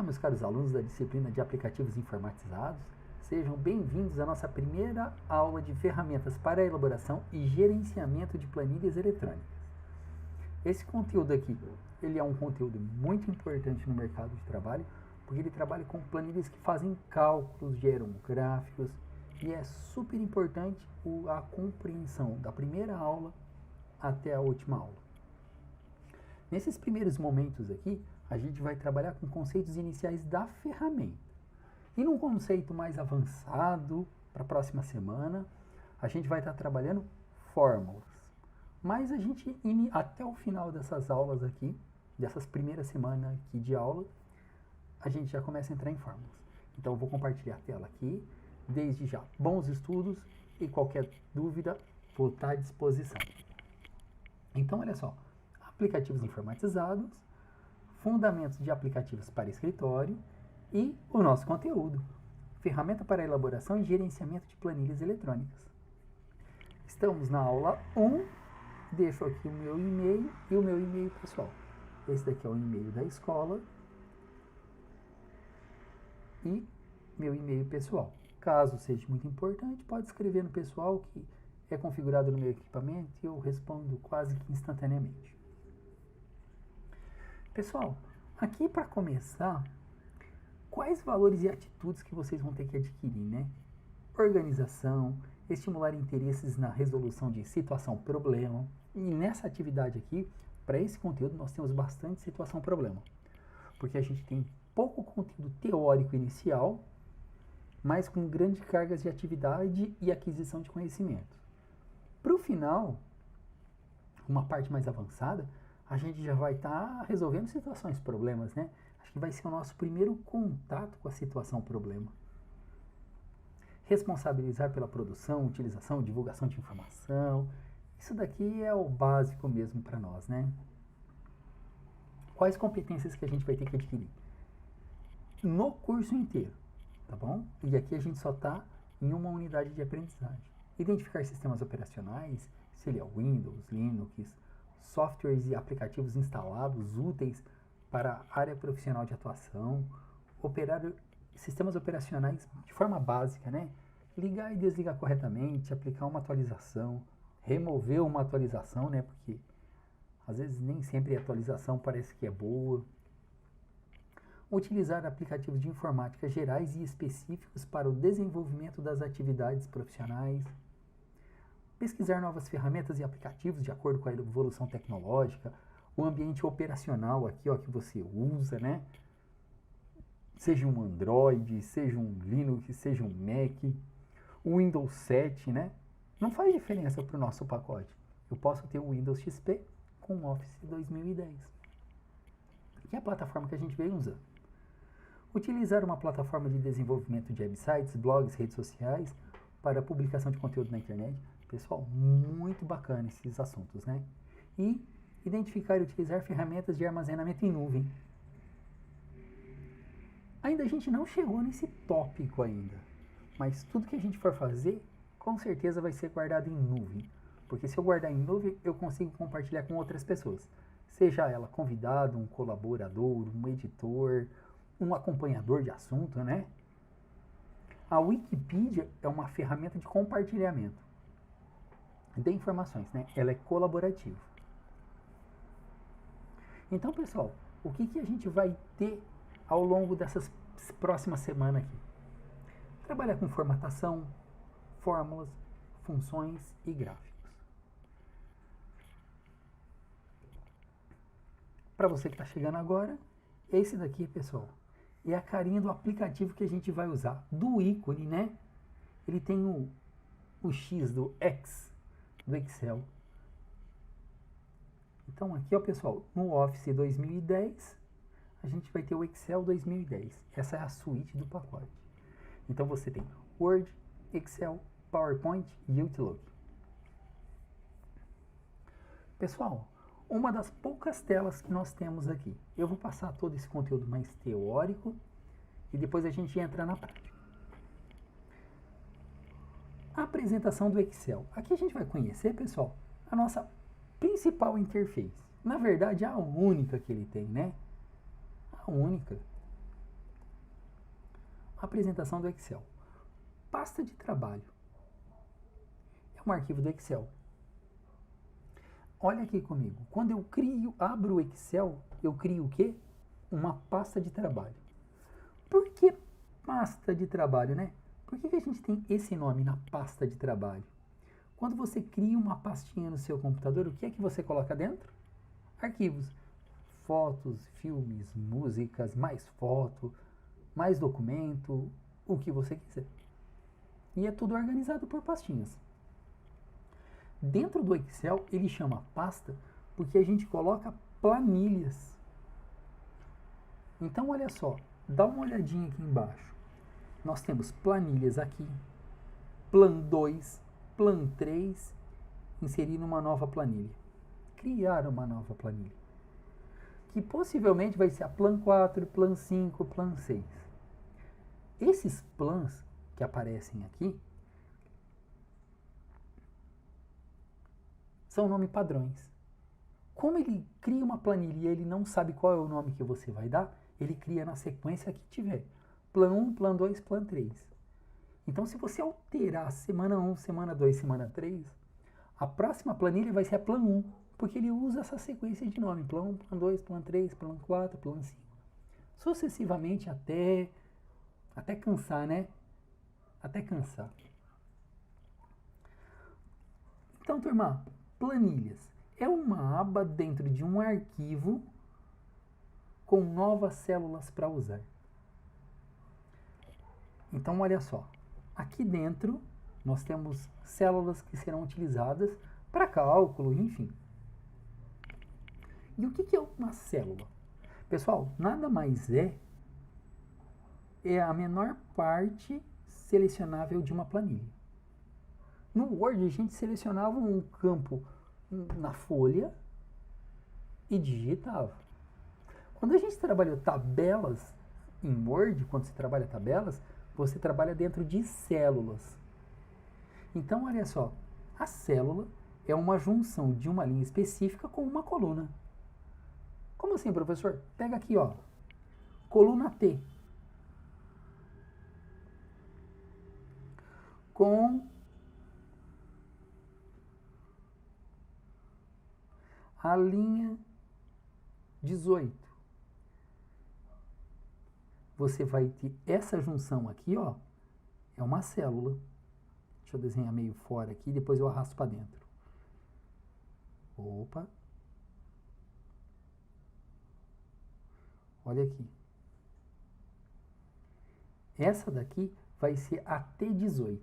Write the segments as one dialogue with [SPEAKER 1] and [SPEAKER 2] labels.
[SPEAKER 1] meus caros alunos da disciplina de aplicativos informatizados, sejam bem-vindos à nossa primeira aula de ferramentas para a elaboração e gerenciamento de planilhas eletrônicas. Esse conteúdo aqui, ele é um conteúdo muito importante no mercado de trabalho, porque ele trabalha com planilhas que fazem cálculos, geram gráficos, e é super importante a compreensão da primeira aula até a última aula. Nesses primeiros momentos aqui, a gente vai trabalhar com conceitos iniciais da ferramenta. E num conceito mais avançado, para a próxima semana, a gente vai estar trabalhando fórmulas. Mas a gente, até o final dessas aulas aqui, dessas primeiras semanas aqui de aula, a gente já começa a entrar em fórmulas. Então eu vou compartilhar a tela aqui. Desde já, bons estudos e qualquer dúvida, vou estar à disposição. Então, olha só, aplicativos informatizados, fundamentos de aplicativos para escritório e o nosso conteúdo, ferramenta para elaboração e gerenciamento de planilhas eletrônicas. Estamos na aula 1, deixo aqui o meu e-mail e o meu e-mail pessoal. Esse daqui é o e-mail da escola e meu e-mail pessoal. Caso seja muito importante, pode escrever no pessoal que é configurado no meu equipamento e eu respondo quase que instantaneamente. Pessoal, aqui para começar, quais valores e atitudes que vocês vão ter que adquirir, né? Organização, estimular interesses na resolução de situação-problema. E nessa atividade aqui, para esse conteúdo, nós temos bastante situação-problema. Porque a gente tem pouco conteúdo teórico inicial, mas com grandes cargas de atividade e aquisição de conhecimento. Para o final, uma parte mais avançada, a gente já vai estar resolvendo situações, problemas, né? Acho que vai ser o nosso primeiro contato com a situação, problema. Responsabilizar pela produção, utilização, divulgação de informação. Isso daqui é o básico mesmo para nós, né? Quais competências que a gente vai ter que adquirir? No curso inteiro. Tá bom? E aqui a gente só está em uma unidade de aprendizagem. Identificar sistemas operacionais, se ele é Windows, Linux, softwares e aplicativos instalados úteis para a área profissional de atuação, operar sistemas operacionais de forma básica, né? Ligar e desligar corretamente, aplicar uma atualização, remover uma atualização, né? Porque às vezes nem sempre a atualização parece que é boa. Utilizar aplicativos de informática gerais e específicos para o desenvolvimento das atividades profissionais. Pesquisar novas ferramentas e aplicativos de acordo com a evolução tecnológica. O ambiente operacional aqui, ó, que você usa, né? Seja um Android, seja um Linux, seja um Mac. O Windows 7, né? Não faz diferença para o nosso pacote. Eu posso ter o Windows XP com o Office 2010. Que é a plataforma que a gente veio usando. Utilizar uma plataforma de desenvolvimento de websites, blogs, redes sociais para a publicação de conteúdo na internet. Pessoal, muito bacana esses assuntos, né? E identificar e utilizar ferramentas de armazenamento em nuvem. Ainda a gente não chegou nesse tópico ainda, mas tudo que a gente for fazer, com certeza vai ser guardado em nuvem. Porque se eu guardar em nuvem, eu consigo compartilhar com outras pessoas. Seja ela convidado, um colaborador, um editor, um acompanhador de assunto, né? A Wikipedia é uma ferramenta de compartilhamento de informações, né? Ela é colaborativa. Então, pessoal, o que a gente vai ter ao longo dessas próximas semanas aqui? Trabalhar com formatação, fórmulas, funções e gráficos. Para você que está chegando agora, esse daqui, pessoal, é a carinha do aplicativo que a gente vai usar, do ícone, né? Ele tem o X do X, do Excel. Então aqui, ó, pessoal, no Office 2010, a gente vai ter o Excel 2010. Essa é a suíte do pacote. Então você tem Word, Excel, PowerPoint e Outlook. Pessoal, uma das poucas telas que nós temos aqui. Eu vou passar todo esse conteúdo mais teórico e depois a gente entra na prática. A apresentação do Excel. Aqui a gente vai conhecer, pessoal, a nossa principal interface. Na verdade, a única que ele tem, né? A única. Apresentação do Excel. Pasta de trabalho. É um arquivo do Excel. Olha aqui comigo. Quando eu abro o Excel, eu crio o quê? Uma pasta de trabalho. Por que pasta de trabalho, né? Por que a gente tem esse nome na pasta de trabalho? Quando você cria uma pastinha no seu computador, o que é que você coloca dentro? Arquivos. Fotos, filmes, músicas, mais foto, mais documento, o que você quiser. E é tudo organizado por pastinhas. Dentro do Excel, ele chama pasta porque a gente coloca planilhas. Então, olha só, dá uma olhadinha aqui embaixo. Nós temos planilhas aqui, Plan 2, Plan 3, inserir uma nova planilha. Criar uma nova planilha. Que possivelmente vai ser a Plan 4, Plan 5, Plan 6. Esses plans que aparecem aqui são nomes padrões. Como ele cria uma planilha e ele não sabe qual é o nome que você vai dar, ele cria na sequência que tiver. Plan 1, Plan 2, Plan 3. Então, se você alterar semana 1, semana 2, semana 3, a próxima planilha vai ser a Plan 1, porque ele usa essa sequência de nome. Plan 1, Plan 2, Plan 3, Plan 4, Plan 5. Sucessivamente até cansar, né? Até cansar. Então, turma, planilhas é uma aba dentro de um arquivo com novas células para usar. Então, olha só. Aqui dentro, nós temos células que serão utilizadas para cálculo, enfim. E o que é uma célula? Pessoal, nada mais é a menor parte selecionável de uma planilha. No Word, a gente selecionava um campo na folha e digitava. Quando a gente trabalha tabelas em Word, quando você trabalha tabelas, você trabalha dentro de células. Então, olha só, a célula é uma junção de uma linha específica com uma coluna. Como assim, professor? Pega aqui, ó, coluna T. Com a linha 18. Você vai ter essa junção aqui, ó, é uma célula. Deixa eu desenhar meio fora aqui, depois eu arrasto para dentro. Opa. Olha aqui. Essa daqui vai ser a T18.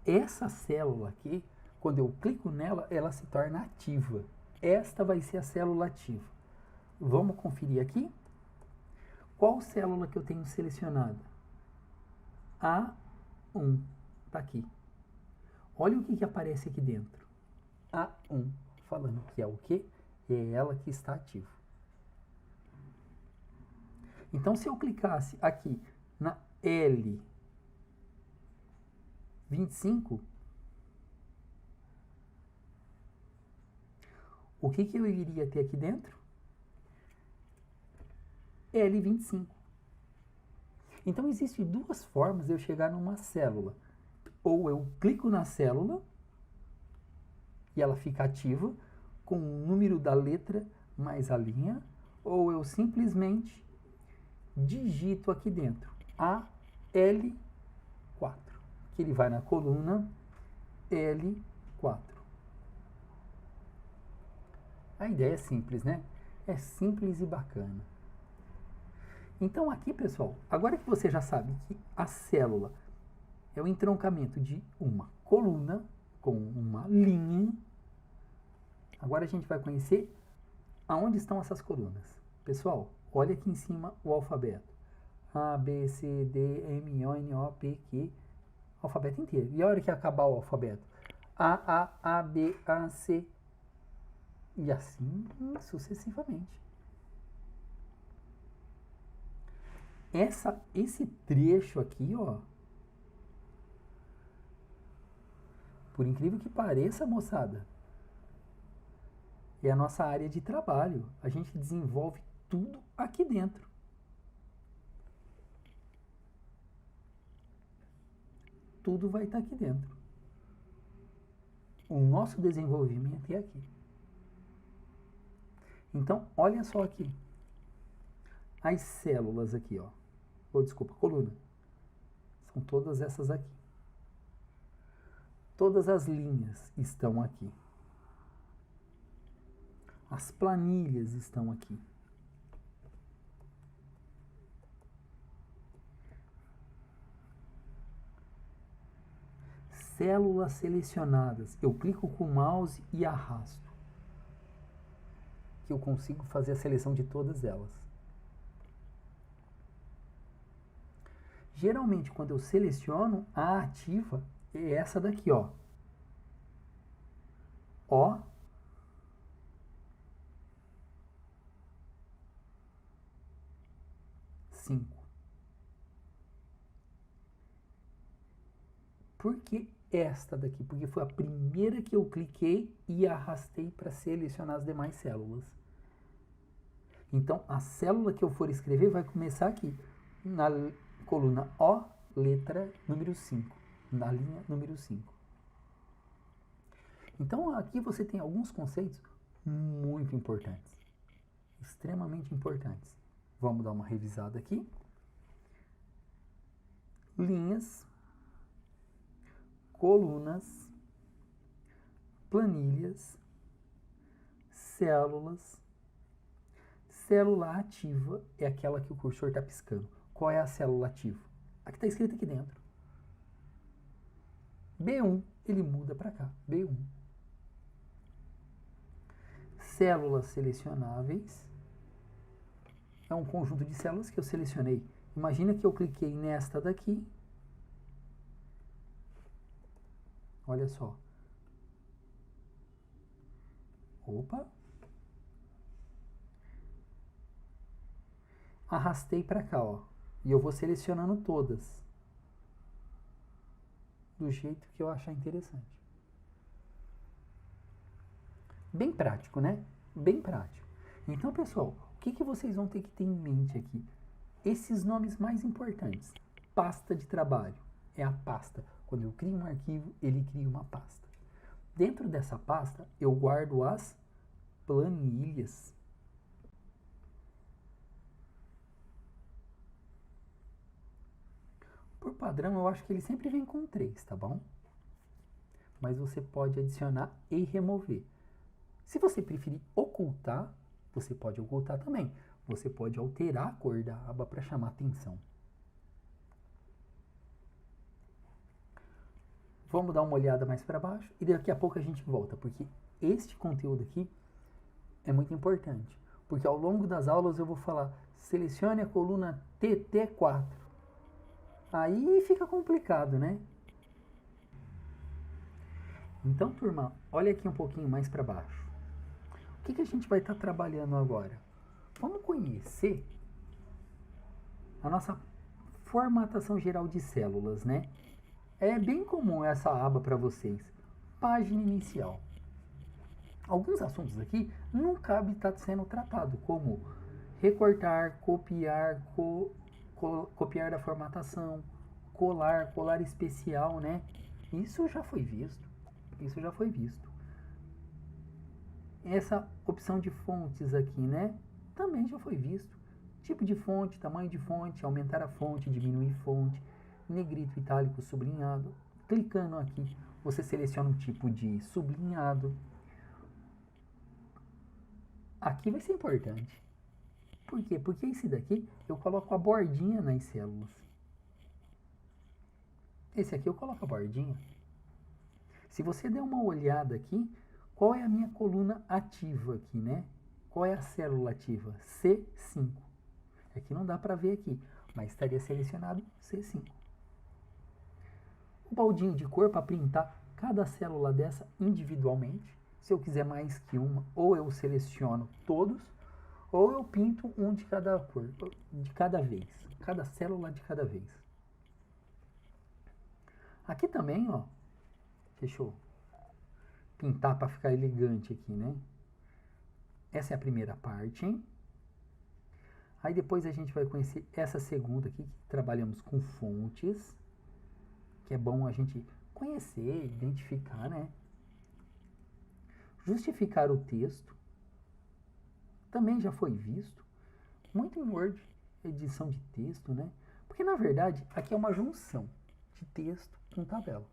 [SPEAKER 1] Essa célula aqui, quando eu clico nela, ela se torna ativa. Esta vai ser a célula ativa. Vamos conferir aqui? Qual célula que eu tenho selecionada? A1. Está aqui. Olha o que aparece aqui dentro. A1. Falando que é o quê? É ela que está ativa. Então, se eu clicasse aqui na L25, o que eu iria ter aqui dentro? L25. Então, existem duas formas de eu chegar numa célula. Ou eu clico na célula e ela fica ativa com o número da letra mais a linha, ou eu simplesmente digito aqui dentro AL4, que ele vai na coluna L4. A ideia é simples, né? É simples e bacana. Então aqui, pessoal, agora que você já sabe que a célula é o entroncamento de uma coluna com uma linha, agora a gente vai conhecer aonde estão essas colunas. Pessoal, olha aqui em cima o alfabeto. A, B, C, D, M, O, N, O, P, Q, alfabeto inteiro. E a hora que acabar o alfabeto? A, B, A, C, e assim sucessivamente. Esse trecho aqui, ó, por incrível que pareça, moçada, é a nossa área de trabalho. A gente desenvolve tudo aqui dentro. tudo vai estar aqui dentro. O nosso desenvolvimento é aqui. Então, olha só aqui. As células aqui, ó. Ou, desculpa, coluna. São todas essas aqui. Todas as linhas estão aqui. As planilhas estão aqui. Células selecionadas. Eu clico com o mouse e arrasto. Que eu consigo fazer a seleção de todas elas. Geralmente, quando eu seleciono, a ativa é essa daqui, ó. O5. Por que esta daqui? Porque foi a primeira que eu cliquei e arrastei para selecionar as demais células. Então, a célula que eu for escrever vai começar aqui, na coluna O, letra número 5, na linha número 5. Então, aqui você tem alguns conceitos muito importantes, extremamente importantes. Vamos dar uma revisada aqui. Linhas, colunas, planilhas, células. Célula ativa é aquela que o cursor está piscando. Qual é a célula ativa? A que está escrita aqui dentro. B1, ele muda para cá. B1. Células selecionáveis. É um conjunto de células que eu selecionei. Imagina que eu cliquei nesta daqui. Olha só. Opa. Arrastei para cá, ó. E eu vou selecionando todas. Do jeito que eu achar interessante. Bem prático, né? Bem prático. Então, pessoal, o que vocês vão ter que ter em mente aqui? Esses nomes mais importantes. Pasta de trabalho. É a pasta. Quando eu crio um arquivo, ele cria uma pasta. Dentro dessa pasta, eu guardo as planilhas. Por padrão, eu acho que ele sempre vem com 3, tá bom? Mas você pode adicionar e remover. Se você preferir ocultar, você pode ocultar também. Você pode alterar a cor da aba para chamar atenção. Vamos dar uma olhada mais para baixo e daqui a pouco a gente volta, porque este conteúdo aqui é muito importante. Porque ao longo das aulas eu vou falar, selecione a coluna TT4. Aí fica complicado, né? Então, turma, olha aqui um pouquinho mais para baixo. O que a gente vai estar trabalhando agora? Vamos conhecer a nossa formatação geral de células, né? É bem comum essa aba para vocês. Página inicial. Alguns assuntos aqui não cabe estar sendo tratado, como recortar, copiar, copiar da formatação, colar especial, né? Isso já foi visto. Essa opção de fontes aqui, né? Também já foi visto. Tipo de fonte, tamanho de fonte, aumentar a fonte, diminuir fonte, negrito, itálico, sublinhado. Clicando aqui, você seleciona um tipo de sublinhado. Aqui vai ser importante. Por quê? Porque esse daqui eu coloco a bordinha nas células. Esse aqui eu coloco a bordinha. Se você der uma olhada aqui, qual é a minha coluna ativa aqui, né? Qual é a célula ativa? C5. Aqui não dá para ver aqui, mas estaria selecionado C5. O baldinho de cor para printar cada célula dessa individualmente. Se eu quiser mais que uma, ou eu seleciono todos, ou eu pinto um de cada cor, de cada vez. Cada célula de cada vez. Aqui também, ó. Deixa eu pintar para ficar elegante aqui, né? Essa é a primeira parte, hein? Aí depois a gente vai conhecer essa segunda aqui, que trabalhamos com fontes, que é bom a gente conhecer, identificar, né? Justificar o texto, também já foi visto, muito em Word, edição de texto, né? Porque, na verdade, aqui é uma junção de texto com tabela.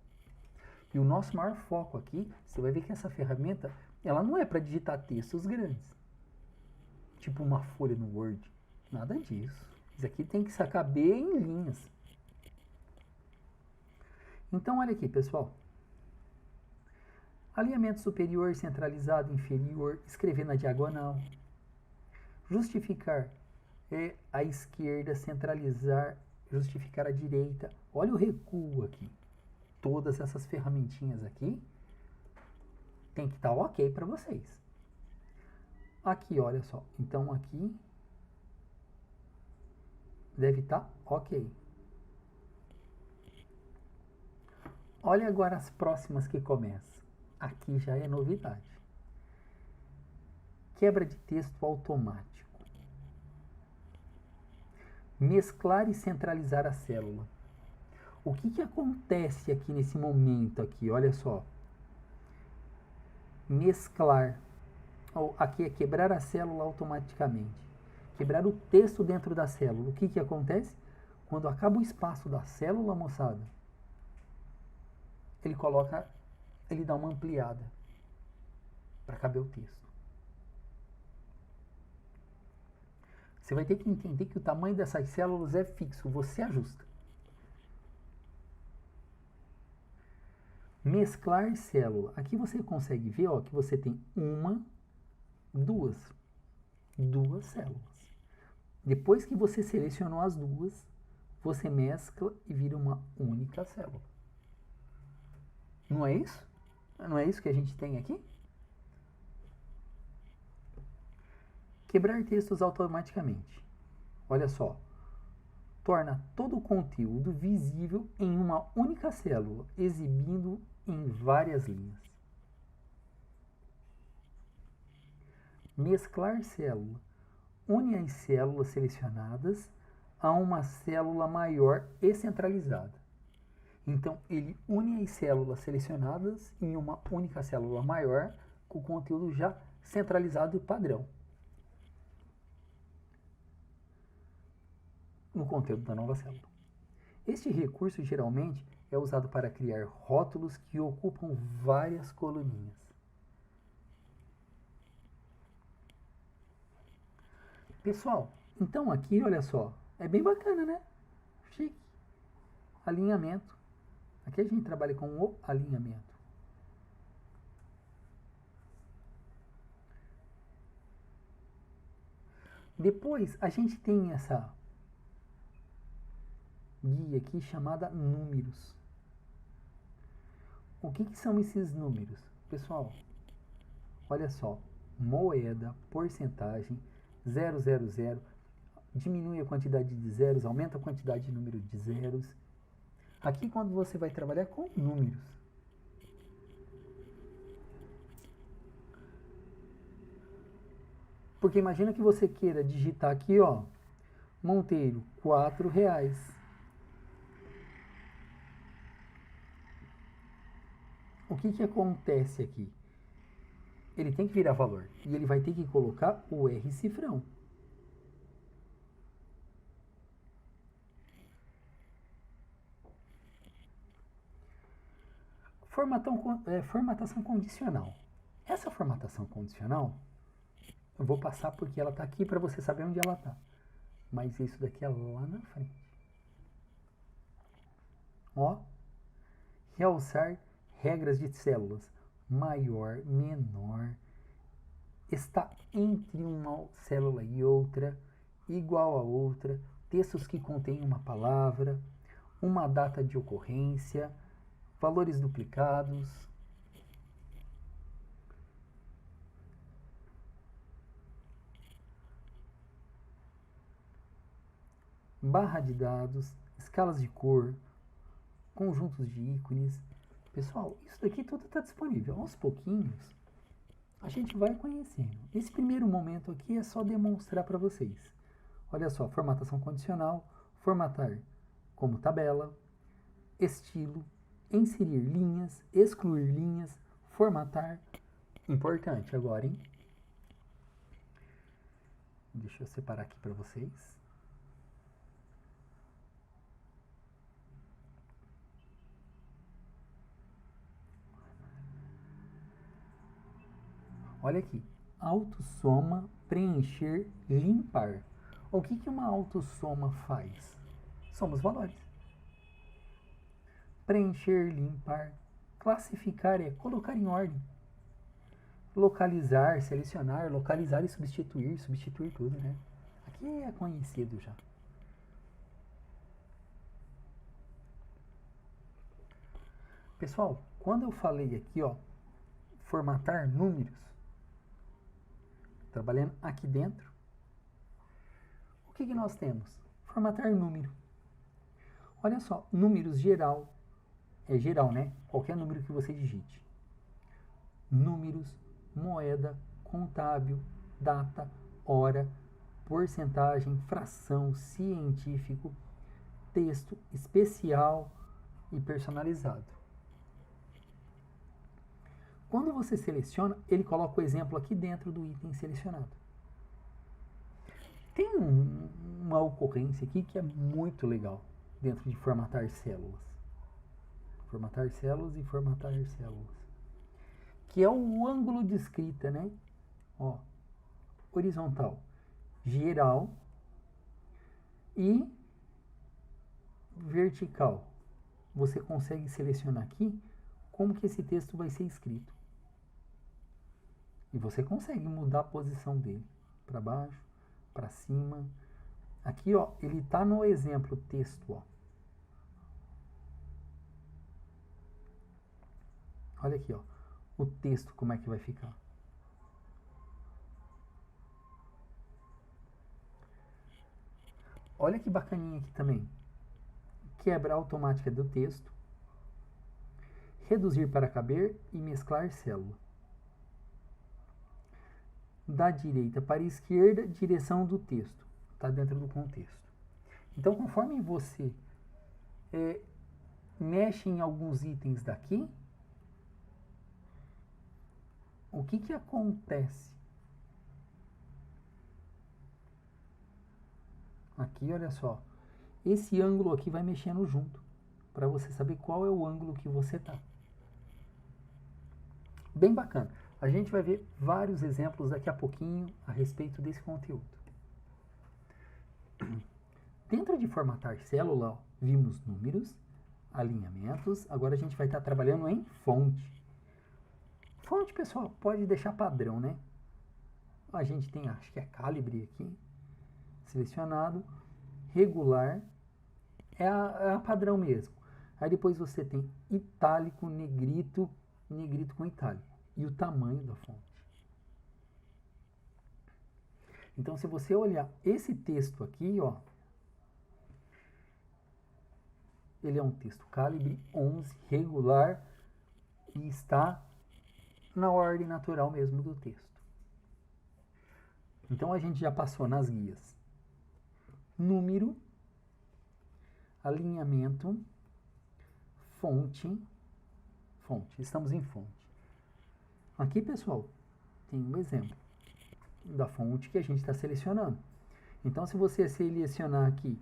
[SPEAKER 1] E o nosso maior foco aqui, você vai ver que essa ferramenta, ela não é para digitar textos grandes. Tipo uma folha no Word. Nada disso. Isso aqui tem que sacar bem em linhas. Então, olha aqui, pessoal. Alinhamento superior, centralizado, inferior, escrever na diagonal. Justificar é a esquerda, centralizar, justificar a direita. Olha o recuo aqui. Todas essas ferramentinhas aqui tem que estar ok para vocês. Aqui, olha só. Então, aqui deve estar ok. Olha agora as próximas que começam. Aqui já é novidade. Quebra de texto automático. Mesclar e centralizar a célula. O que acontece aqui nesse momento aqui? Olha só. Mesclar. Aqui é quebrar a célula automaticamente. Quebrar o texto dentro da célula. O que acontece? Quando acaba o espaço da célula, moçada, ele dá uma ampliada para caber o texto. Você vai ter que entender que o tamanho dessas células é fixo, você ajusta. Mesclar célula. Aqui você consegue ver, ó, que você tem duas células. Depois que você selecionou as duas, você mescla e vira uma única célula. Não é isso? Não é isso que a gente tem aqui? Quebrar textos automaticamente. Olha só. Torna todo o conteúdo visível em uma única célula, exibindo em várias linhas. Mesclar célula. Une as células selecionadas a uma célula maior e centralizada. Então, ele une as células selecionadas em uma única célula maior, com o conteúdo já centralizado e padrão no conteúdo da nova célula. Este recurso geralmente é usado para criar rótulos que ocupam várias coluninhas. Pessoal, então aqui, olha só, é bem bacana, né? Chique. Alinhamento. Aqui a gente trabalha com o alinhamento. Depois, a gente tem essa guia aqui chamada números. O que são esses números? Pessoal, olha só. Moeda, porcentagem, 000, diminui a quantidade de zeros, aumenta a quantidade de número de zeros. Aqui quando você vai trabalhar com números. Porque imagina que você queira digitar aqui, ó, Monteiro, R$4. O que acontece aqui? Ele tem que virar valor e ele vai ter que colocar o R cifrão. Formatação condicional. Essa formatação condicional, eu vou passar porque ela está aqui para você saber onde ela está. Mas isso daqui é lá na frente. Ó, realçar regras de células. Maior, menor, está entre uma célula e outra, igual a outra, textos que contêm uma palavra, uma data de ocorrência, valores duplicados. Barra de dados, escalas de cor, conjuntos de ícones. Pessoal, isso daqui tudo está disponível. Aos pouquinhos, a gente vai conhecendo. Esse primeiro momento aqui é só demonstrar para vocês. Olha só, formatação condicional, formatar como tabela, estilo, inserir linhas, excluir linhas, formatar. Importante agora, hein? Deixa eu separar aqui para vocês. Olha aqui, autossoma, preencher, limpar. O que uma autossoma faz? Soma os valores. Preencher, limpar. Classificar é colocar em ordem. Localizar, selecionar, localizar e substituir tudo, né? Aqui é conhecido já. Pessoal, quando eu falei aqui, ó, formatar números, trabalhando aqui dentro, o que nós temos? Formatar número. Olha só, números geral, é geral, né? Qualquer número que você digite. Números, moeda, contábil, data, hora, porcentagem, fração, científico, texto, especial e personalizado. Quando você seleciona, ele coloca o exemplo aqui dentro do item selecionado. Tem uma ocorrência aqui que é muito legal dentro de formatar células. Formatar células e formatar células. Que é o ângulo de escrita, né? Ó, horizontal, geral e vertical. Você consegue selecionar aqui como que esse texto vai ser escrito. E você consegue mudar a posição dele para baixo, para cima. Aqui, ó, ele tá no exemplo texto, ó. Olha aqui, ó, o texto como é que vai ficar. Olha que bacaninha aqui também. Quebra automática do texto. Reduzir para caber e mesclar célula. Da direita para a esquerda, direção do texto. Está dentro do contexto. Então, conforme você mexe em alguns itens daqui, o que acontece? Aqui, olha só. Esse ângulo aqui vai mexendo junto, para você saber qual é o ângulo que você está. Bem bacana. A gente vai ver vários exemplos daqui a pouquinho a respeito desse conteúdo. Dentro de formatar célula, ó, vimos números, alinhamentos. Agora a gente vai estar trabalhando em fonte. Fonte, pessoal, pode deixar padrão, né? A gente tem, acho que é calibre aqui, selecionado. Regular, é a padrão mesmo. Aí depois você tem itálico, negrito, negrito com itálico. E o tamanho da fonte. Então, se você olhar esse texto aqui, ó, ele é um texto calibre 11, regular, e está na ordem natural mesmo do texto. Então, a gente já passou nas guias. Número, alinhamento, fonte. Estamos em fonte. Aqui, pessoal, tem um exemplo da fonte que a gente está selecionando. Então, se você selecionar aqui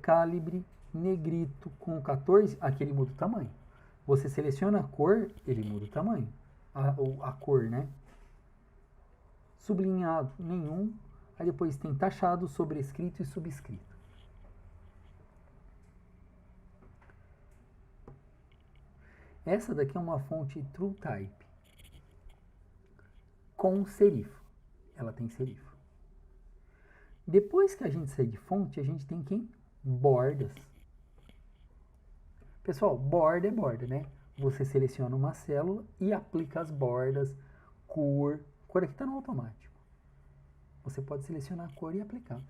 [SPEAKER 1] calibre negrito com 14, aqui ele muda o tamanho. Você seleciona a cor, ele muda o tamanho. A cor, né? Sublinhado, nenhum. Aí depois tem taxado, sobrescrito e subscrito. Essa daqui é uma fonte TrueType. Com serifo. Ela tem serifo. Depois que a gente sair de fonte, a gente tem quem? Bordas. Pessoal, borda é borda, né? Você seleciona uma célula e aplica as bordas, cor. Cor aqui está no automático. Você pode selecionar a cor e aplicar.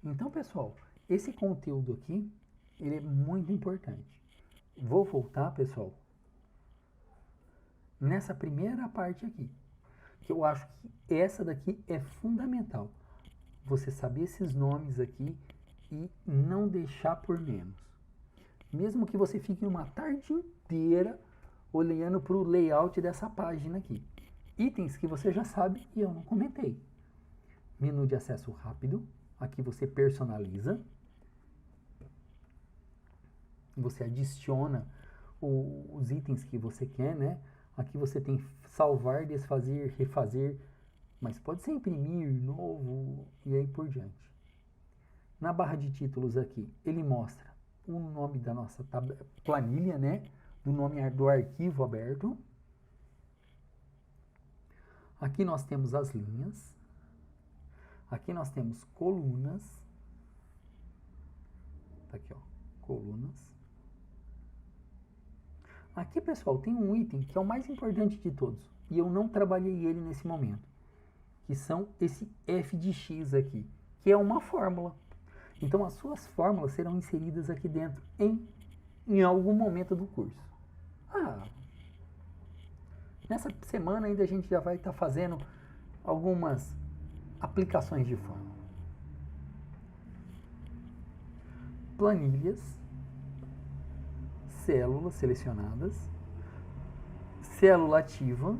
[SPEAKER 1] Então, pessoal, esse conteúdo aqui, ele é muito importante. Vou voltar, pessoal, nessa primeira parte aqui, que eu acho que essa daqui é fundamental. você saber esses nomes aqui e não deixar por menos. Mesmo que você fique uma tarde inteira olhando para o layout dessa página aqui. Itens que você já sabe e eu não comentei. Menu de acesso rápido. Aqui você personaliza. Você adiciona os itens que você quer, né? Aqui você tem salvar, desfazer, refazer, mas pode ser imprimir, novo e aí por diante. Na barra de títulos aqui, ele mostra o nome da nossa planilha, né? Do nome do arquivo aberto. Aqui nós temos as linhas. Aqui nós temos colunas. Tá aqui, ó, colunas. Aqui, pessoal, tem um item que é o mais importante de todos, e eu não trabalhei ele nesse momento, que são esse f de x aqui, que é uma fórmula. Então, as suas fórmulas serão inseridas aqui dentro em algum momento do curso. Nessa semana ainda a gente já vai estar fazendo algumas aplicações de fórmula. Planilhas, células selecionadas, célula ativa,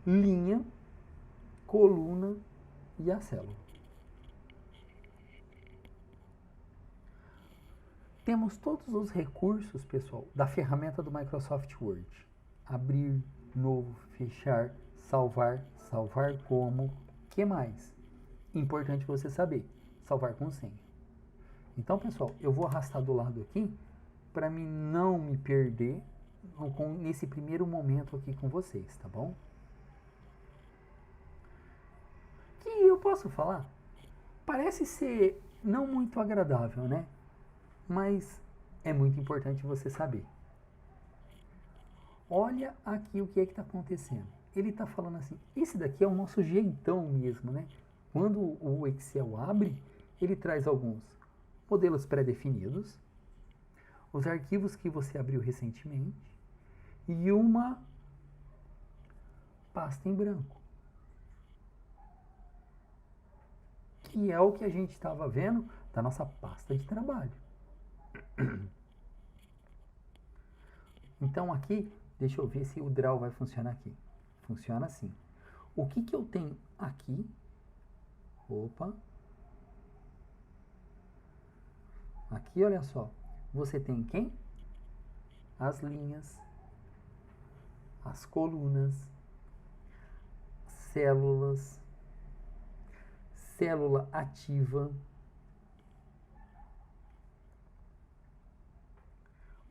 [SPEAKER 1] linha, coluna e a célula. Temos todos os recursos, pessoal, da ferramenta do Microsoft Word. Abrir, novo, fechar, salvar, salvar como, que mais? Importante você saber, salvar com senha. Então, pessoal, eu vou arrastar do lado aqui para mim não me perder nesse primeiro momento aqui com vocês, tá bom? Que eu posso falar? Parece ser não muito agradável, né? Mas é muito importante você saber. Olha aqui o que é que está acontecendo. Ele está falando assim, esse daqui é o nosso jeitão mesmo, né? Quando o Excel abre, ele traz alguns modelos pré-definidos, os arquivos que você abriu recentemente e uma pasta em branco. Que é o que a gente estava vendo da nossa pasta de trabalho. Então aqui, deixa eu ver se o draw vai funcionar aqui. Funciona assim. O que eu tenho aqui? Opa. Aqui, olha só. Você tem quem? As linhas, as colunas, células, célula ativa.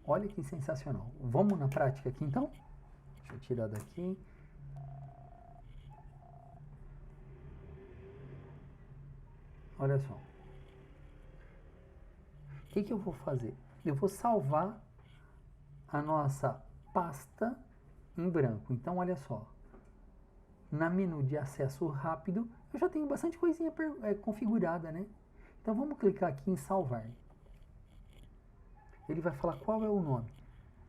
[SPEAKER 1] Olha que sensacional. Vamos na prática aqui então? Deixa eu tirar daqui. Olha só. O que eu vou fazer? Eu vou salvar a nossa pasta em branco. Então, olha só. Na menu de acesso rápido, eu já tenho bastante coisinha configurada, né? Então, vamos clicar aqui em salvar. Ele vai falar qual é o nome.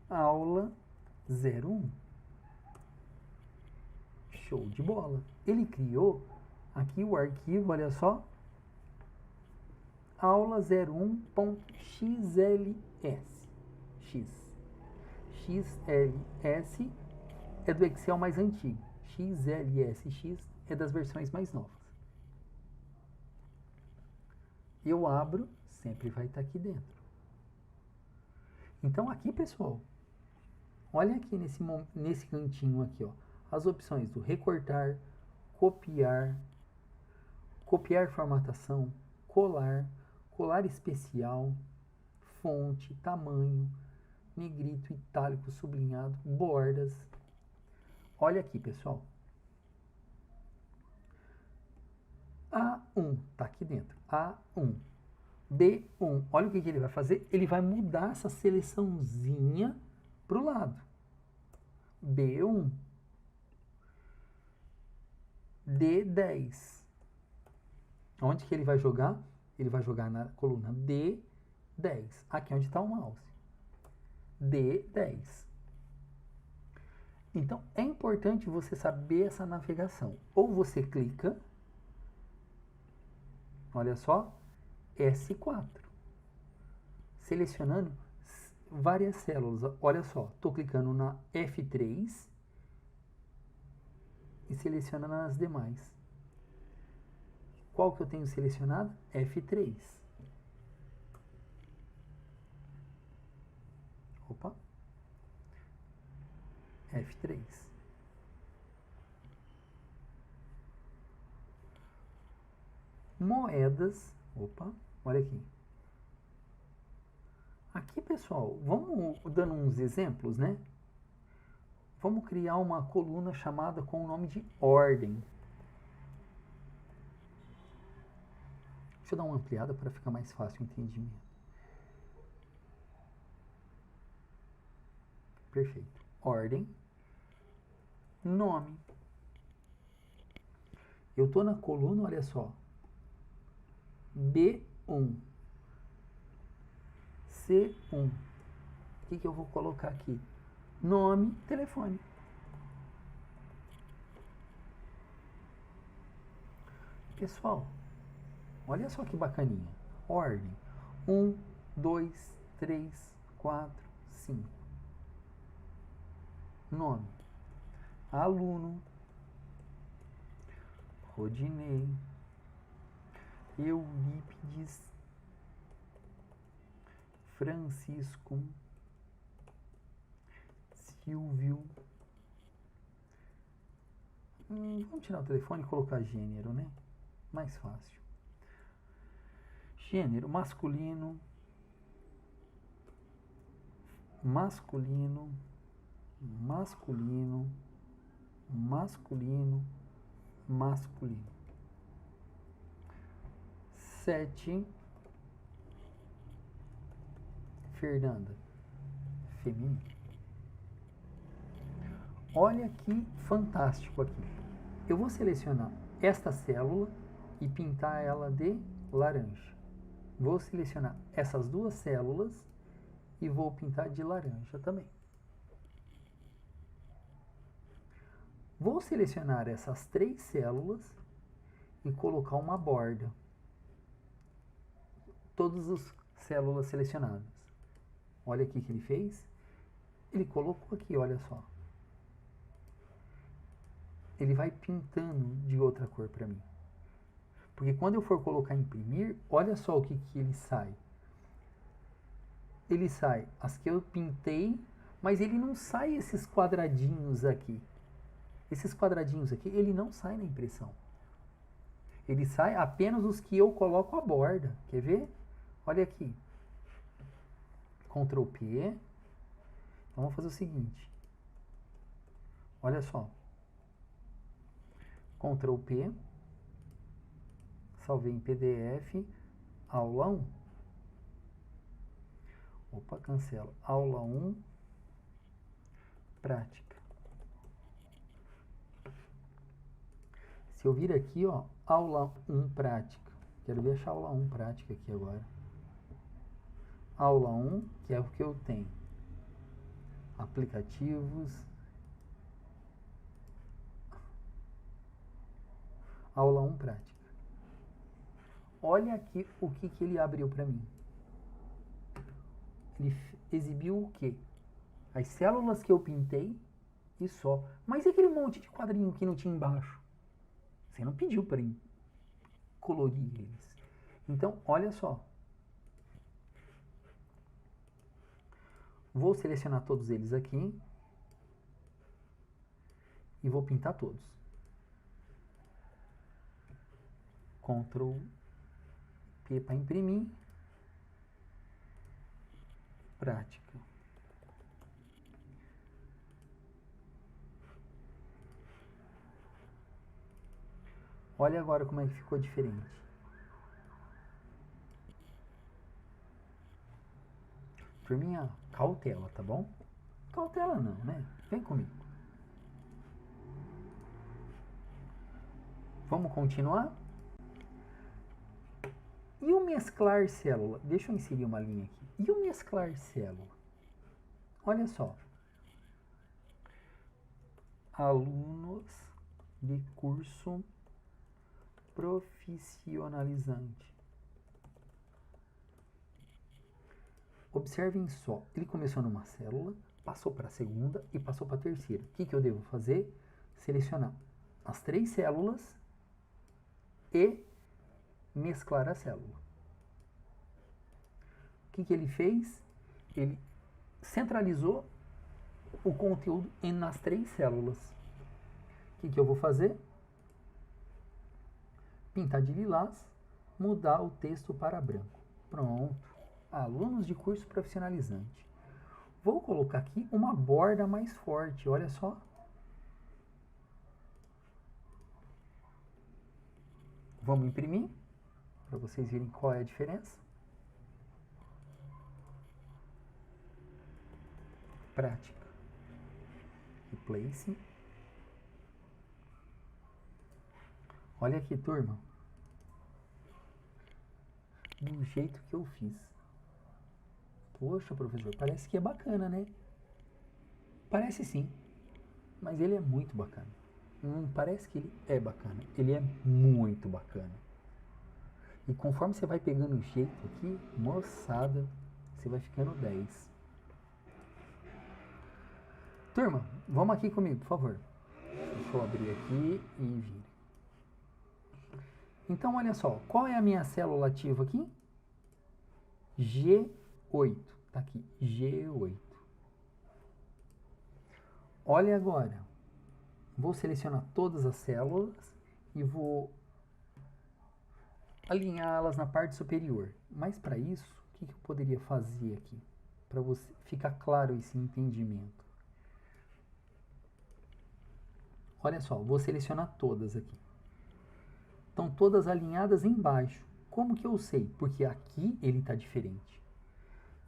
[SPEAKER 1] Aula 01. Show de bola. Ele criou aqui o arquivo, olha só. aula01.xls. XLS é do Excel mais antigo. XLSX é das versões mais novas. Eu abro, sempre vai estar aqui dentro. Então aqui, pessoal, olha aqui nesse cantinho aqui, ó, as opções do recortar, copiar, copiar formatação, colar, colar especial, fonte, tamanho, negrito, itálico, sublinhado, bordas. Olha aqui, pessoal. A1 tá aqui dentro. A1. B1. Olha o que ele vai fazer. Ele vai mudar essa seleçãozinha para o lado. B1. D10. Onde que ele vai jogar? Ele vai jogar na coluna D10. Aqui onde está o mouse. D10. Então, é importante você saber essa navegação. Ou você clica, Olha só, S4. Selecionando várias células. Olha só, estou clicando na F3 e selecionando as demais. Qual que eu tenho selecionado? F3. Opa. F3. Moedas. Opa, olha aqui. Aqui, pessoal, vamos dando uns exemplos, né? Vamos criar uma coluna chamada com o nome de ordem. Deixa eu dar uma ampliada para ficar mais fácil o entendimento. Perfeito. Ordem. Nome. Eu estou na coluna, olha só. B1. C1. O que eu vou colocar aqui? Nome, telefone. Pessoal, olha só que bacaninha. Ordem. 1, 2, 3, 4, 5. Nome. Aluno. Rodinei. Eurípides. Francisco. Silvio. Vamos tirar o telefone e colocar gênero, né? Mais fácil. Gênero masculino. Masculino. Masculino. Masculino. Masculino. 7. Fernanda. Feminino. Olha que fantástico aqui. Eu vou selecionar esta célula e pintar ela de laranja. Vou selecionar essas duas células e vou pintar de laranja também. Vou selecionar essas 3 células e colocar uma borda. Todas as células selecionadas. Olha aqui que ele fez. Ele colocou aqui, olha só. Ele vai pintando de outra cor para mim. Porque quando eu for colocar imprimir, olha só o que ele sai. Ele sai as que eu pintei, mas ele não sai esses quadradinhos aqui. Esses quadradinhos aqui, ele não sai na impressão. Ele sai apenas os que eu coloco a borda. Quer ver? Olha aqui. Ctrl P. Então, vamos fazer o seguinte. Olha só. Ctrl P. Salvei em PDF. Aula 1. Opa, cancela. Aula 1. Prática. Se eu vir aqui, ó, aula 1 prática. Quero ver a aula 1 prática aqui agora. Aula 1, que é o que eu tenho. Aplicativos. Aula 1 prática. Olha aqui o que ele abriu para mim. Ele exibiu o quê? As células que eu pintei e só. Mas e aquele monte de quadrinho que não tinha embaixo? Você não pediu para colorir eles. Então, olha só. Vou selecionar todos eles aqui. E vou pintar todos. Ctrl P para imprimir. Prática. Olha agora como é que ficou diferente. Turminha, cautela, tá bom? Cautela não, né? Vem comigo. Vamos continuar? E o mesclar célula? Deixa eu inserir uma linha aqui. E o mesclar célula? Olha só. Alunos de curso profissionalizante. Observem só, ele começou numa célula, passou para a segunda e passou para a terceira. O que eu devo fazer? Selecionar as 3 células e mesclar a célula. O que ele fez? Ele centralizou o conteúdo nas 3 células. O que eu vou fazer? Pintar de lilás, mudar o texto para branco. Pronto. Alunos de curso profissionalizante. Vou colocar aqui uma borda mais forte, olha só. Vamos imprimir, para vocês verem qual é a diferença. Prática. Replace. Olha aqui, turma. Do jeito que eu fiz. Poxa, professor, parece que é bacana, né? Parece sim, mas ele é muito bacana. Não parece que ele é bacana, ele é muito bacana. E conforme você vai pegando o jeito aqui, moçada, você vai ficando 10. Turma, vamos aqui comigo, por favor. Deixa eu abrir aqui e vir. Então, olha só, qual é a minha célula ativa aqui? G8, tá aqui, G8. Olha agora, vou selecionar todas as células e vou alinhá-las na parte superior. Mas para isso, o que eu poderia fazer aqui? Para você ficar claro esse entendimento. Olha só, vou selecionar todas aqui. Estão todas alinhadas embaixo. Como que eu sei? Porque aqui ele está diferente.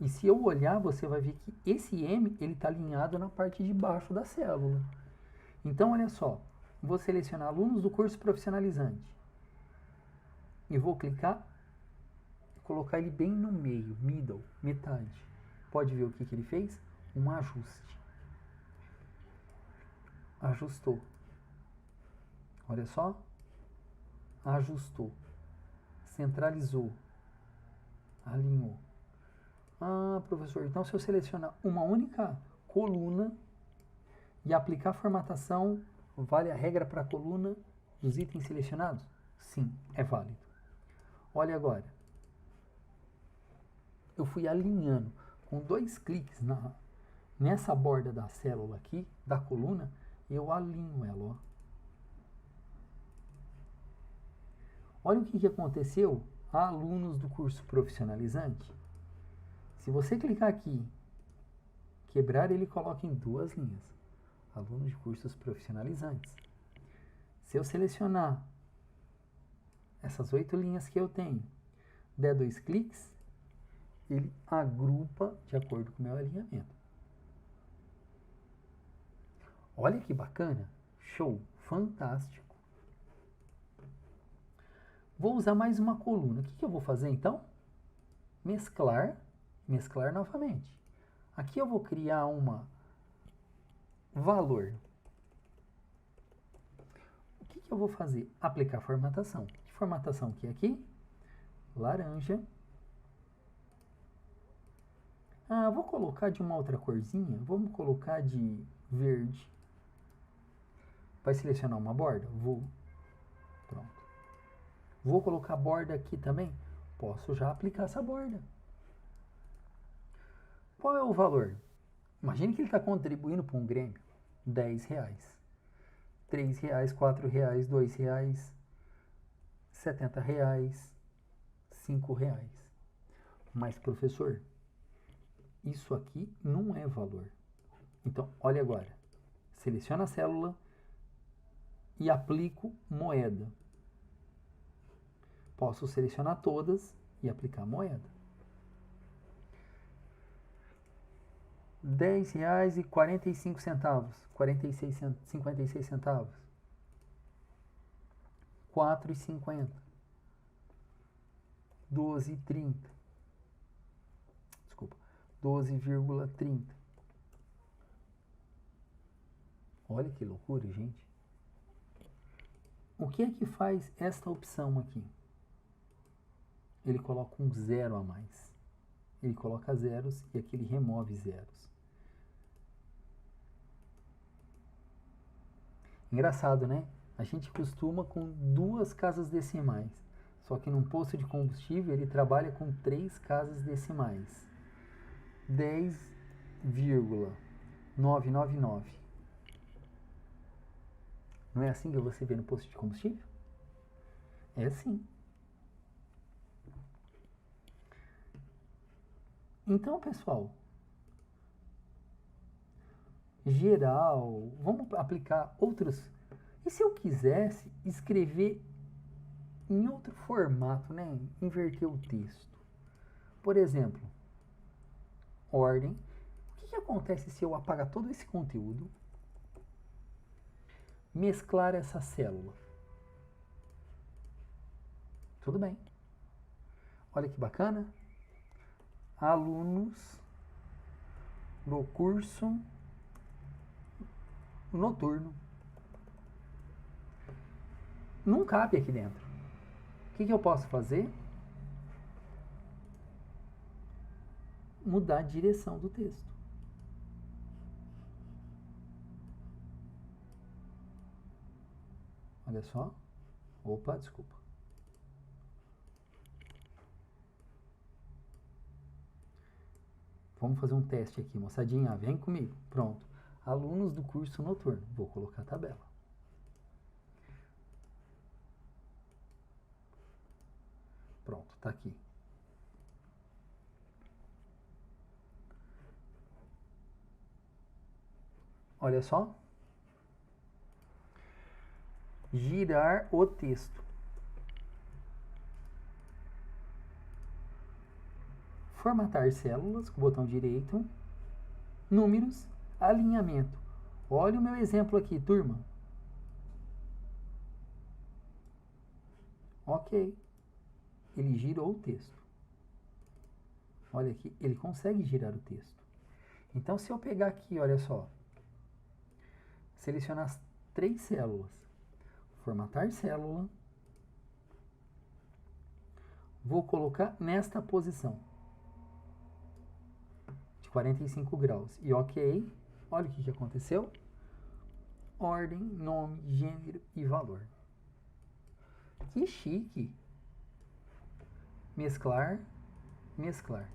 [SPEAKER 1] E se eu olhar, você vai ver que esse M ele está alinhado na parte de baixo da célula. Então, olha só, vou selecionar alunos do curso profissionalizante. E vou clicar, colocar ele bem no meio, middle, metade. Pode ver o que ele fez? Um ajuste. Ajustou. Olha só. Ajustou. Centralizou. Alinhou. Ah, professor, então se eu selecionar uma única coluna e aplicar a formatação, vale a regra para a coluna dos itens selecionados? Sim, é válido. Olha agora. Eu fui alinhando com 2 cliques nessa borda da célula aqui, da coluna, eu alinho ela, ó. Olha o que aconteceu a alunos do curso profissionalizante. Se você clicar aqui, quebrar, ele coloca em 2 linhas. Alunos de cursos profissionalizantes. Se eu selecionar essas 8 linhas que eu tenho, der 2 cliques, ele agrupa de acordo com o meu alinhamento. Olha que bacana. Show. Fantástico. Vou usar mais uma coluna. O que eu vou fazer então? Mesclar novamente. Aqui eu vou criar uma valor. O que eu vou fazer? Aplicar formatação. Que formatação que é aqui? Laranja. Ah, vou colocar de uma outra corzinha. Vamos colocar de verde. Vai selecionar uma borda? Vou. Pronto. Vou colocar borda aqui também? Posso já aplicar essa borda. Qual é o valor? Imagine que ele está contribuindo para um Grêmio. R$10. R$3, R$4, R$2, R$70, R$5. Mas, professor, isso aqui não é valor. Então, olha agora. Seleciono a célula e aplico moeda. Posso selecionar todas e aplicar moeda. R$10,45. 56 centavos. R$4,50. 12,30. Desculpa. 12,30. Olha que loucura, gente. O que é que faz esta opção aqui? Ele coloca um zero a mais. Ele coloca zeros e aqui ele remove zeros. Engraçado, né? A gente costuma com 2 casas decimais. Só que num posto de combustível ele trabalha com 3 casas decimais. 10,999. Não é assim que você vê no posto de combustível? É assim. Então, pessoal, geral, vamos aplicar outros. E se eu quisesse escrever em outro formato, né? Inverter o texto. Por exemplo, ordem. O que acontece se eu apagar todo esse conteúdo, mesclar essa célula? Tudo bem. Olha que bacana. Alunos do curso noturno. Não cabe aqui dentro. O que eu posso fazer? Mudar a direção do texto. Olha só. Opa, desculpa. Vamos fazer um teste aqui, moçadinha. Vem comigo. Pronto. Alunos do curso noturno. Vou colocar a tabela. Pronto, tá aqui. Olha só. Girar o texto. Formatar células com o botão direito. Números. Alinhamento. Olha o meu exemplo aqui, turma. Ok. Ele girou o texto. Olha aqui, ele consegue girar o texto. Então, se eu pegar aqui, olha só. Selecionar as 3 células. Formatar célula. Vou colocar nesta posição. De 45 graus. E ok. Olha o que aconteceu. Ordem, nome, gênero e valor. Que chique. Mesclar, mesclar.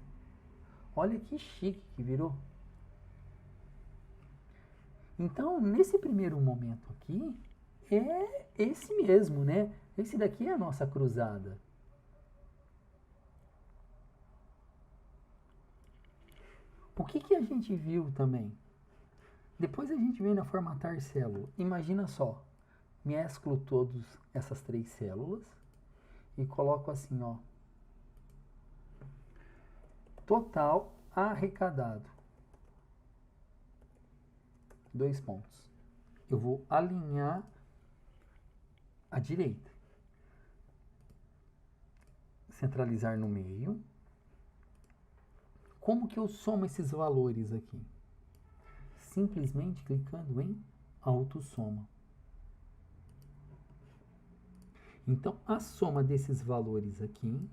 [SPEAKER 1] Olha que chique que virou. Então, nesse primeiro momento aqui, é esse mesmo, né? Esse daqui é a nossa cruzada. O que a gente viu também? Depois a gente vem na formatar célula. Imagina só, mesclo todas essas 3 células e coloco assim, ó. Total arrecadado. 2 pontos. Eu vou alinhar à direita. Centralizar no meio. Como que eu somo esses valores aqui? Simplesmente clicando em autossoma. Então, a soma desses valores aqui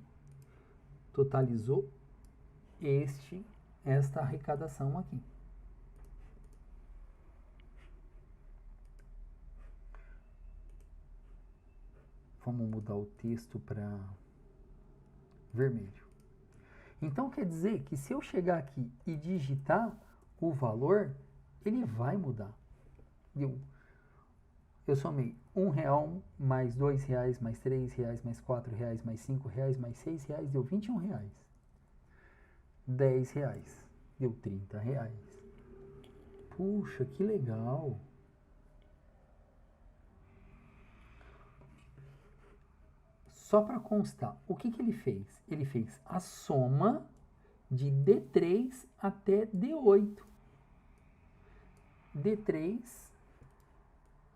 [SPEAKER 1] totalizou esta arrecadação aqui. Vamos mudar o texto para vermelho. Então, quer dizer que se eu chegar aqui e digitar o valor, ele vai mudar. Eu somei R$1, mais R$2, mais R$3, mais R$4, mais R$5, mais R$6, deu R$21. R$10, deu R$30. Puxa, que legal! Só para constar, o que ele fez? Ele fez a soma de D3 até D8. D3,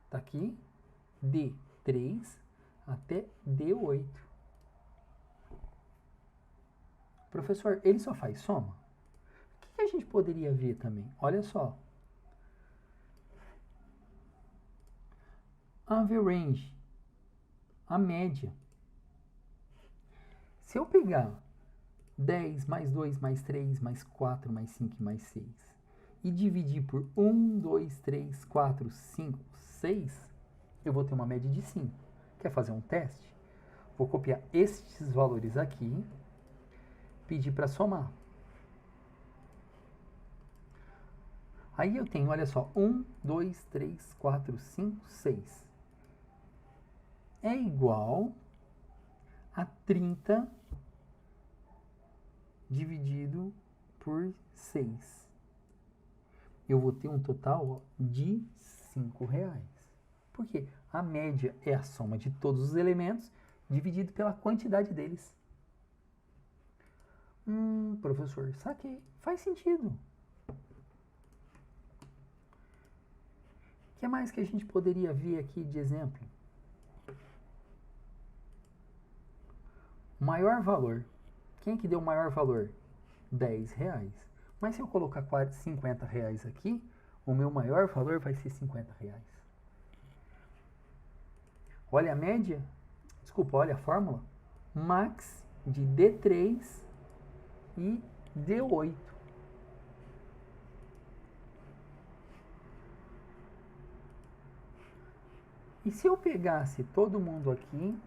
[SPEAKER 1] tá aqui, D3 até D8. Professor, ele só faz soma? O que a gente poderia ver também? Olha só. Average. a média. Se eu pegar 10 mais 2 mais 3 mais 4 mais 5 mais 6 e dividir por 1, 2, 3, 4, 5, 6, eu vou ter uma média de 5. Quer fazer um teste? Vou copiar estes valores aqui, pedir para somar. Aí eu tenho, olha só, 1, 2, 3, 4, 5, 6. É igual a 30 dividido por 6. Eu vou ter um total de R$5. Por quê? A média é a soma de todos os elementos dividido pela quantidade deles. Professor, saquei. Faz sentido. O que mais que a gente poderia ver aqui de exemplo? Maior valor. Quem que deu o maior valor? R$10. Mas se eu colocar R$50 aqui, o meu maior valor vai ser R$50. Olha a média. Desculpa, olha a fórmula. Max de D3 e D8. E se eu pegasse todo mundo aqui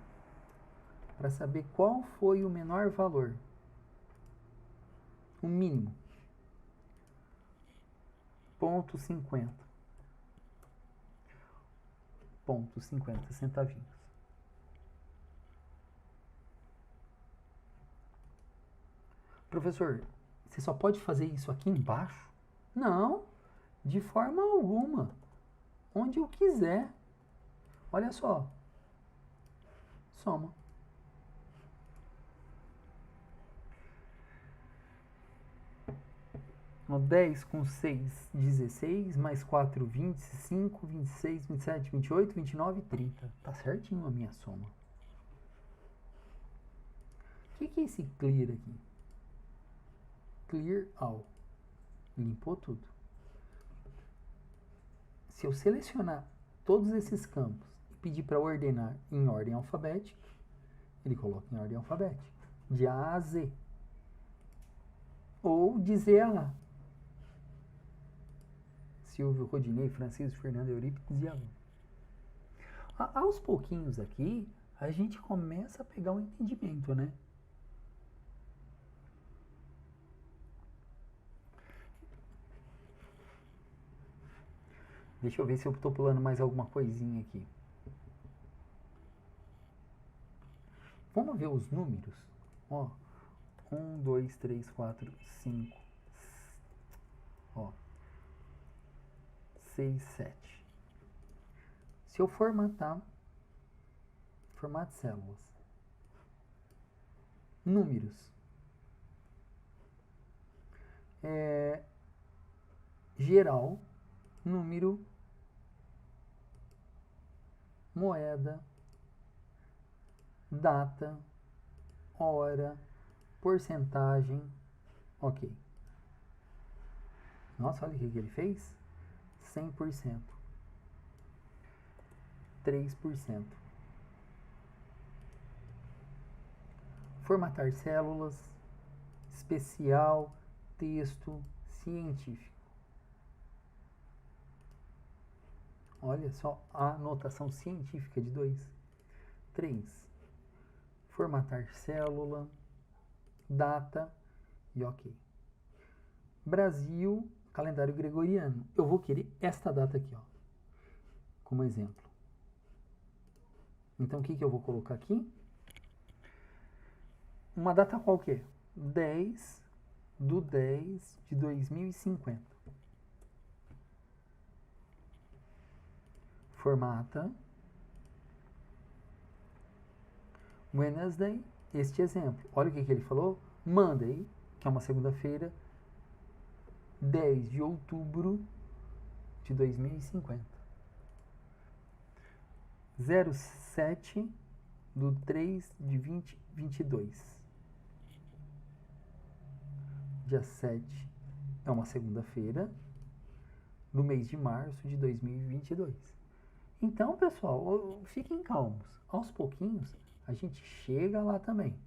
[SPEAKER 1] para saber qual foi o menor valor? O mínimo. 0,50. 0,50 centavinhos. Professor, você só pode fazer isso aqui embaixo? Não, de forma alguma. Onde eu quiser. Olha só. Soma. No 10 com 6, 16, mais 4, 25, 26, 27, 28, 29 e 30. Tá certinho a minha soma. O que é esse clear aqui? Clear all. Limpou tudo. Se eu selecionar todos esses campos e pedir para ordenar em ordem alfabética, ele coloca em ordem alfabética, de A a Z. Ou de Z a A. Silvio, Rodinei, Francisco, Fernando, Eurípides e aluno. Aos pouquinhos aqui, a gente começa a pegar um entendimento, né? Deixa eu ver se eu estou pulando mais alguma coisinha aqui. Vamos ver os números. Ó, 1, 2, 3, 4, 5. Ó, 6, 7. Se eu formatar, formato células, números, geral, número, moeda, data, hora, porcentagem, ok. Nossa, olha o que ele fez. 100%. 3%. Formatar células, especial, texto, científico. Olha só a notação científica de 2. 3. Formatar célula, data e ok. Brasil, calendário gregoriano. Eu vou querer esta data aqui, ó, como exemplo. Então, o que eu vou colocar aqui? Uma data qualquer. 10/10/2050. Formata. Wednesday, este exemplo. Olha o que ele falou. Monday, que é uma segunda-feira, 10 de outubro de 2050. 07/3/2022. Dia 7 é uma segunda-feira, no mês de março de 2022. Então, pessoal, fiquem calmos. Aos pouquinhos, a gente chega lá também.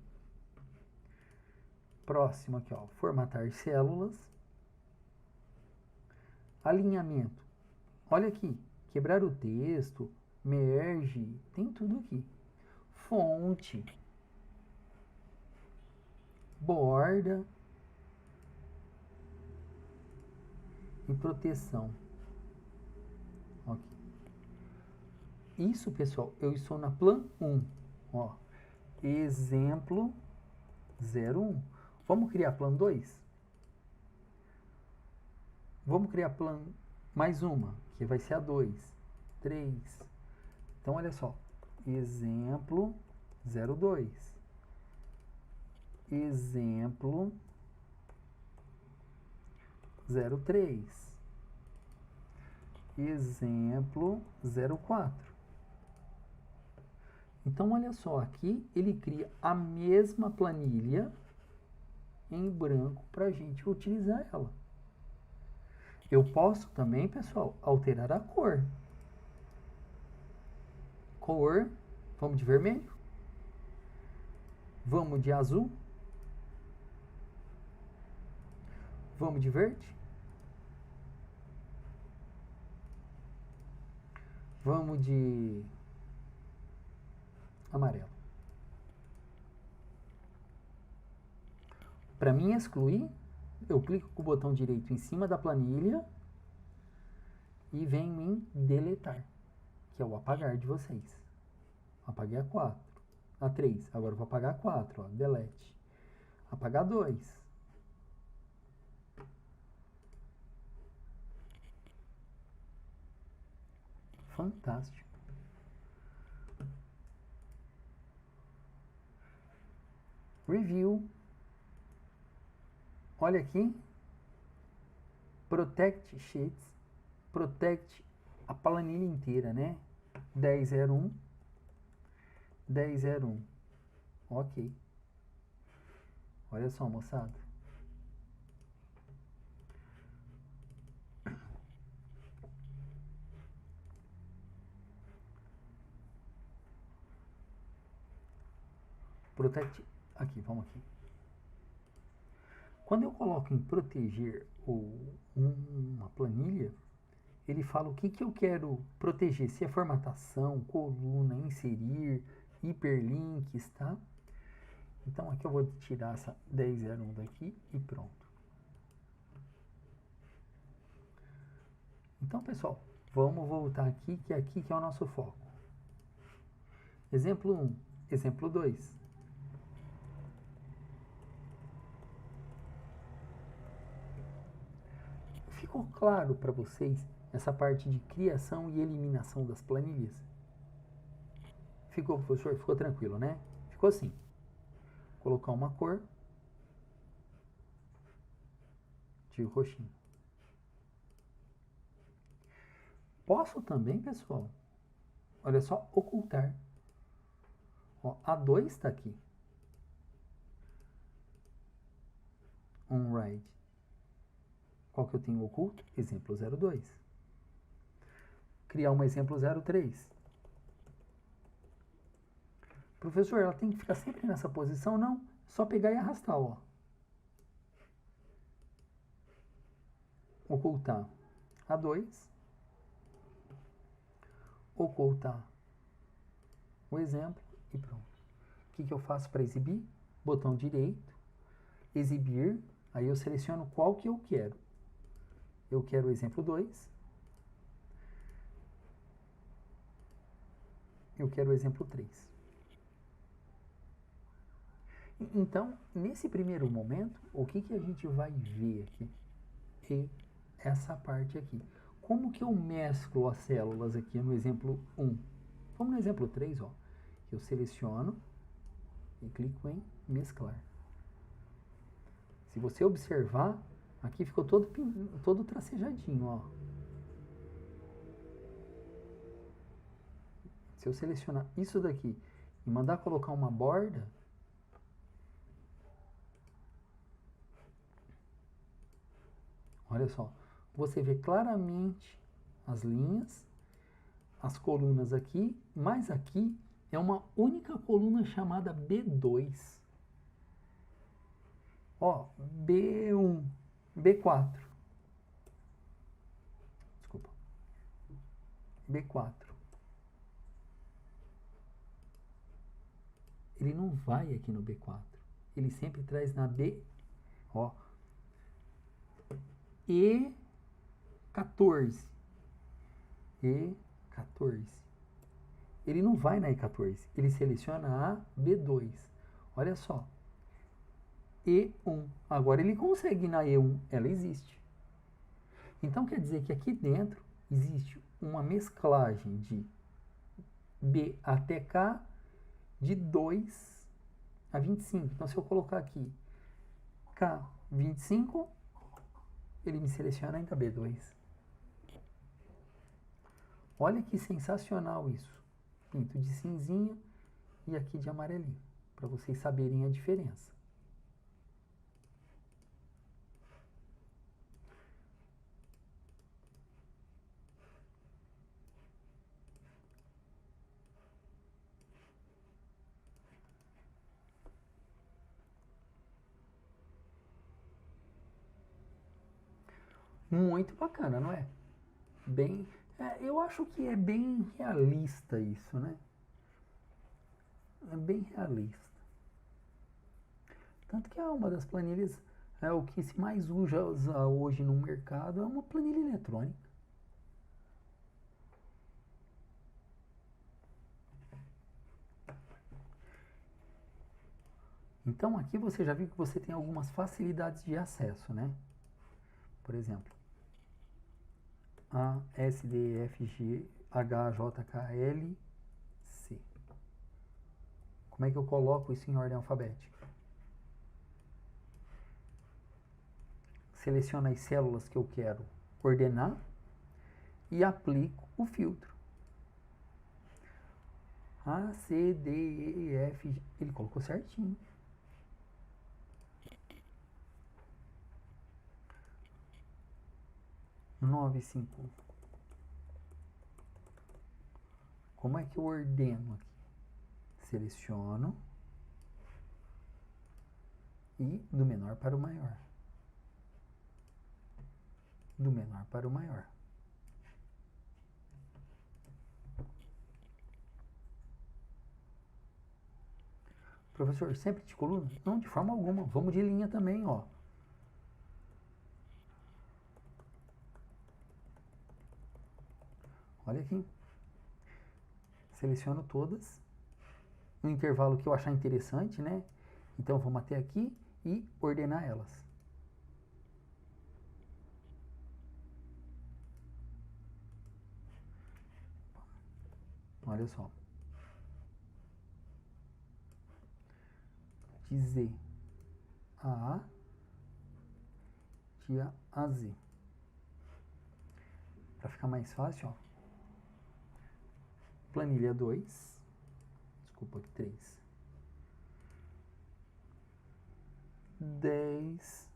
[SPEAKER 1] Próximo aqui, ó, formatar células. Alinhamento. Olha aqui, quebrar o texto, merge, tem tudo aqui. Fonte. Borda. E proteção. Ok. Isso, pessoal, eu estou na Plan 1. Ó, exemplo 01. Vamos criar Plan 2? Vamos criar Plan mais uma, que vai ser a 2. 3. Então, olha só. Exemplo 02. Exemplo 03. Exemplo 04. Então, olha só, aqui ele cria a mesma planilha em branco para a gente utilizar ela. Eu posso também, pessoal, alterar a cor. Cor, vamos de vermelho. Vamos de azul. Vamos de verde. Vamos de amarelo. Para mim excluir, eu clico com o botão direito em cima da planilha e venho em deletar, que é o apagar de vocês. Apaguei a 4, a 3, agora eu vou apagar a 4, ó, delete. Apagar 2. Fantástico. Review. Olha aqui. Protect Sheets. Protect a planilha inteira, né? 10.01. 10.01. Ok. Olha só, moçada. Protect. Aqui, vamos aqui. Quando eu coloco em proteger uma planilha, ele fala o que eu quero proteger. Se é formatação, coluna, inserir, hiperlinks, tá? Então aqui eu vou tirar essa 10.01 daqui e pronto. Então, pessoal, vamos voltar aqui que é o nosso foco. Exemplo 1, exemplo 2. Ficou claro para vocês essa parte de criação e eliminação das planilhas? Ficou, professor? Ficou tranquilo, né? Ficou assim. Colocar uma cor de roxinho. Posso também, pessoal, olha só, ocultar. Ó, A2 está aqui. OnRide. Qual que eu tenho oculto? Exemplo 02. Criar um exemplo 03. Professor, ela tem que ficar sempre nessa posição? Não. Só pegar e arrastar, ó. Ocultar A2. Ocultar o exemplo e pronto. O que eu faço para exibir? Botão direito, exibir, aí eu seleciono qual que eu quero. Eu quero o exemplo 2. Eu quero o exemplo 3. Então, nesse primeiro momento, o que a gente vai ver aqui? É essa parte aqui. Como que eu mesclo as células aqui no exemplo 1? Vamos no exemplo 3, ó. Eu seleciono e clico em mesclar. Se você observar, aqui ficou todo tracejadinho, ó. Se eu selecionar isso daqui e mandar colocar uma borda, olha só, você vê claramente as linhas, as colunas aqui, mas aqui é uma única coluna chamada B2. Ó, B1, B4. Desculpa. B4. Ele não vai aqui no B4. Ele sempre traz na B, ó, E14. E14. Ele não vai na E14. Ele seleciona a B2. Olha só. E1. Agora ele consegue ir na E1. Ela existe. Então quer dizer que aqui dentro existe uma mesclagem de B até K de 2 a 25. Então se eu colocar aqui K25, ele me seleciona ainda B2. Olha que sensacional isso. Pinto de cinzinha e aqui de amarelinho, para vocês saberem a diferença. Muito bacana, não é? Bem, eu acho que é bem realista isso, né? É bem realista. Tanto que é uma das planilhas, o que se mais usa hoje no mercado é uma planilha eletrônica. Então aqui você já viu que você tem algumas facilidades de acesso, né? Por exemplo, A, S, D, F, G, H, J, K, L, C. Como é que eu coloco isso em ordem alfabética? Seleciono as células que eu quero ordenar e aplico o filtro. A, C, D, E, F, G. Ele colocou certinho. Nove, cinco. Como é que eu ordeno aqui? Seleciono e do menor para o maior. Do menor para o maior. Professor, sempre de coluna? Não, de forma alguma. Vamos de linha também, ó. Olha aqui. Seleciono todas. No intervalo que eu achar interessante, né? Então vamos até aqui e ordenar elas. Olha só. De Z a A, de A a Z. Para ficar mais fácil, ó. Planilha 2. Desculpa, 3. 10,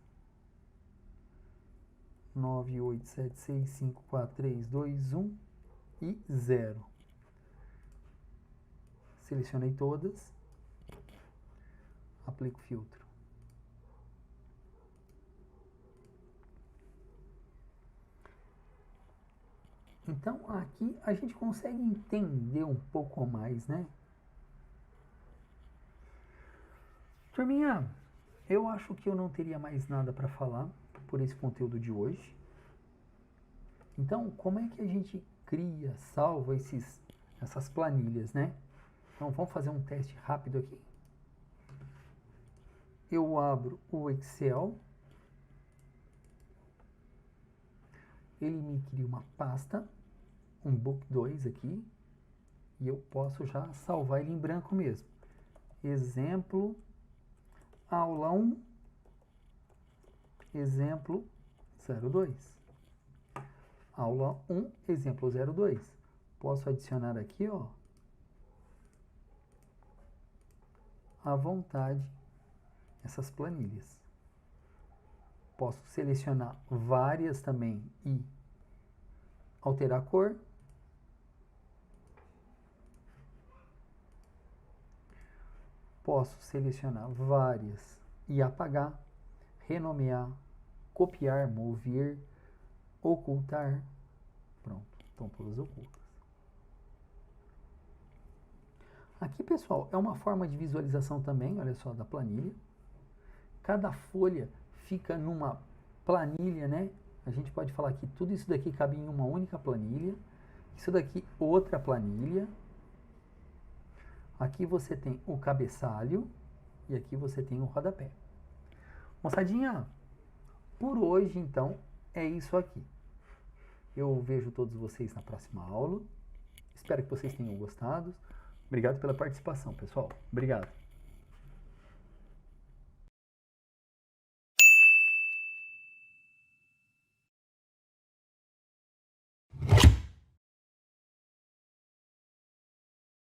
[SPEAKER 1] 9, 8, 7, 6, 5, 4, 3, 2, 1 e 0. Selecionei todas. Aplico filtro. Então aqui a gente consegue entender um pouco mais, né? Turminha, eu acho que eu não teria mais nada para falar por esse conteúdo de hoje. Então, como é que a gente cria, salva essas planilhas, né? Então, vamos fazer um teste rápido aqui. Eu abro o Excel. Ele me cria uma pasta, um book 2 aqui. E eu posso já salvar ele em branco mesmo. Exemplo, aula 1, exemplo 02. Aula 1, exemplo 02. Posso adicionar aqui, ó, à vontade essas planilhas. Posso selecionar várias também e alterar a cor. posso selecionar várias e apagar, renomear, copiar, mover, ocultar. Pronto, estão todas ocultas. Aqui, pessoal, é uma forma de visualização também, olha só, da planilha. Cada folha fica numa planilha, né? A gente pode falar que tudo isso daqui cabe em uma única planilha. Isso daqui, outra planilha. Aqui você tem o cabeçalho e aqui você tem o rodapé. Moçadinha, por hoje, então, é isso aqui. Eu vejo todos vocês na próxima aula. Espero que vocês tenham gostado. Obrigado pela participação, pessoal. Obrigado.